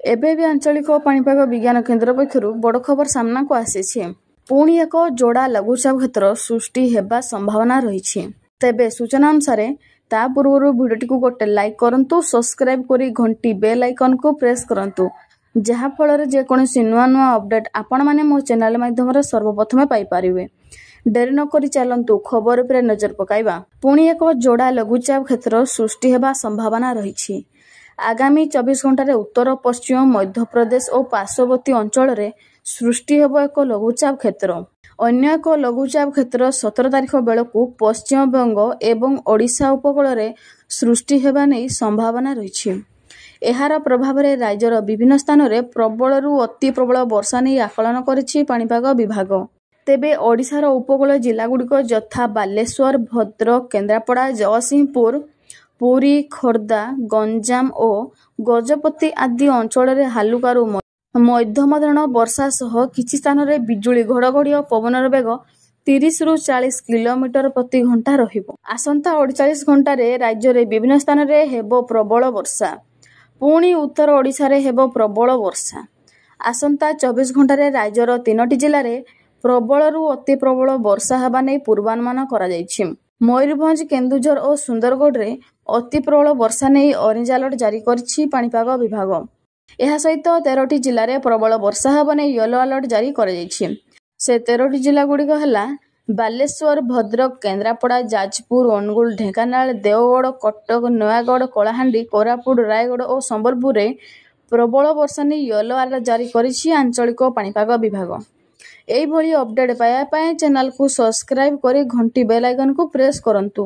ଏବେ ବି ଆଞ୍ଚଳିକ ପାଣିପାଗ ବିଜ୍ଞାନ କେନ୍ଦ୍ର ପକ୍ଷରୁ ବଡ଼ ଖବର ସାମ୍ନାକୁ ଆସିଛି। ପୁଣି ଏକ ଯୋଡ଼ା ଲଘୁଚାପ କ୍ଷେତ୍ର ସୃଷ୍ଟି ହେବା ସମ୍ଭାବନା ରହିଛି। ତେବେ ସୂଚନା ଅନୁସାରେ ତା ପୂର୍ବରୁ ଭିଡ଼ିଓଟିକୁ ଗୋଟେ ଲାଇକ୍ କରନ୍ତୁ, ସବସ୍କ୍ରାଇବ୍ କରି ଘଣ୍ଟି ବେଲ୍ ଆଇକନ୍କୁ ପ୍ରେସ୍ କରନ୍ତୁ, ଯାହାଫଳରେ ଯେକୌଣସି ନୂଆ ଅପଡେଟ୍ ଆପଣମାନେ ମୋ ଚ୍ୟାନେଲ ମାଧ୍ୟମରେ ସର୍ବପ୍ରଥମେ ପାଇପାରିବେ। ଡେରି ନକରି ଚାଲନ୍ତୁ ଖବର ଉପରେ ନଜର ପକାଇବା। ପୁଣି ଏକ ଯୋଡ଼ା ଲଘୁଚାପ କ୍ଷେତ୍ର ସୃଷ୍ଟି ହେବା ସମ୍ଭାବନା ରହିଛି। ଆଗାମୀ 24 ଘଣ୍ଟାରେ ଉତ୍ତର ପଶ୍ଚିମ ମଧ୍ୟପ୍ରଦେଶ ଓ ପାର୍ଶ୍ୱବର୍ତ୍ତୀ ଅଞ୍ଚଳରେ ସୃଷ୍ଟି ହେବ ଏକ ଲଘୁଚାପ କ୍ଷେତ୍ର। ଅନ୍ୟ ଏକ ଲଘୁଚାପ କ୍ଷେତ୍ର 17 ତାରିଖ ବେଳକୁ ପଶ୍ଚିମବଙ୍ଗ ଏବଂ ଓଡ଼ିଶା ଉପକୂଳରେ ସୃଷ୍ଟି ହେବା ନେଇ ସମ୍ଭାବନା ରହିଛି। ଏହାର ପ୍ରଭାବରେ ରାଜ୍ୟର ବିଭିନ୍ନ ସ୍ଥାନରେ ପ୍ରବଳରୁ ଅତି ପ୍ରବଳ ବର୍ଷା ନେଇ ଆକଳନ କରିଛି ପାଣିପାଗ ବିଭାଗ। ତେବେ ଓଡ଼ିଶାର ଉପକୂଳ ଜିଲ୍ଲାଗୁଡ଼ିକ ଯଥା ବାଲେଶ୍ୱର, ଭଦ୍ରକ, କେନ୍ଦ୍ରାପଡ଼ା, ଜଗତସିଂହପୁର, ପୁରୀ, ଖୋର୍ଦ୍ଧା, ଗଞ୍ଜାମ ଓ ଗଜପତି ଆଦି ଅଞ୍ଚଳରେ ହାଲୁକାରୁ ମଧ୍ୟମ ଧରଣର ବର୍ଷା ସହ କିଛି ସ୍ଥାନରେ ବିଜୁଳି ଘଡ଼ଘଡ଼ି ଓ ପବନର ବେଗ 30ରୁ 40 କିଲୋମିଟର ପ୍ରତି ଘଣ୍ଟା ରହିବ। ଆସନ୍ତା 48 ଘଣ୍ଟାରେ ରାଜ୍ୟରେ ବିଭିନ୍ନ ସ୍ଥାନରେ ହେବ ପ୍ରବଳ ବର୍ଷା। ପୁଣି ଉତ୍ତର ଓଡ଼ିଶାରେ ହେବ ପ୍ରବଳ ବର୍ଷା। ଆସନ୍ତା 24 ଘଣ୍ଟାରେ ରାଜ୍ୟର 3ଟି ଜିଲ୍ଲାରେ ପ୍ରବଳରୁ ଅତି ପ୍ରବଳ ବର୍ଷା ହେବା ନେଇ ପୂର୍ବାନୁମାନ କରାଯାଇଛି। ମୟୂରଭଞ୍ଜ, କେନ୍ଦୁଝର ଓ ସୁନ୍ଦରଗଡ଼ରେ ଅତି ପ୍ରବଳ ବର୍ଷା ନେଇ ଅରେଞ୍ଜ ଆଲର୍ଟ ଜାରି କରିଛି ପାଣିପାଗ ବିଭାଗ। ଏହା ସହିତ 13ଟି ଜିଲ୍ଲାରେ ପ୍ରବଳ ବର୍ଷା ହେବା ନେଇ ୟେଲୋ ଆଲର୍ଟ ଜାରି କରାଯାଇଛି। ସେ 13ଟି ଜିଲ୍ଲାଗୁଡ଼ିକ ହେଲା ବାଲେଶ୍ୱର, ଭଦ୍ରକ, କେନ୍ଦ୍ରାପଡ଼ା, ଯାଜପୁର, ଅନୁଗୁଳ, ଢେଙ୍କାନାଳ, ଦେଓଗଡ଼, କଟକ, ନୟାଗଡ଼, କଳାହାଣ୍ଡି, କୋରାପୁଟ, ରାୟଗଡ଼ା ଓ ସମ୍ବଲପୁରରେ ପ୍ରବଳ ବର୍ଷା ନେଇ ୟେଲୋ ଆଲର୍ଟ ଜାରି କରିଛି ଆଞ୍ଚଳିକ ପାଣିପାଗ ବିଭାଗ। ଏହିଭଳି ଅପଡେଟ୍ ପାଇବା ପାଇଁ ଚ୍ୟାନେଲକୁ ସବସ୍କ୍ରାଇବ୍ କରି ଘଣ୍ଟି ବେଲ୍ ଆଇକନ୍କୁ ପ୍ରେସ୍ କରନ୍ତୁ।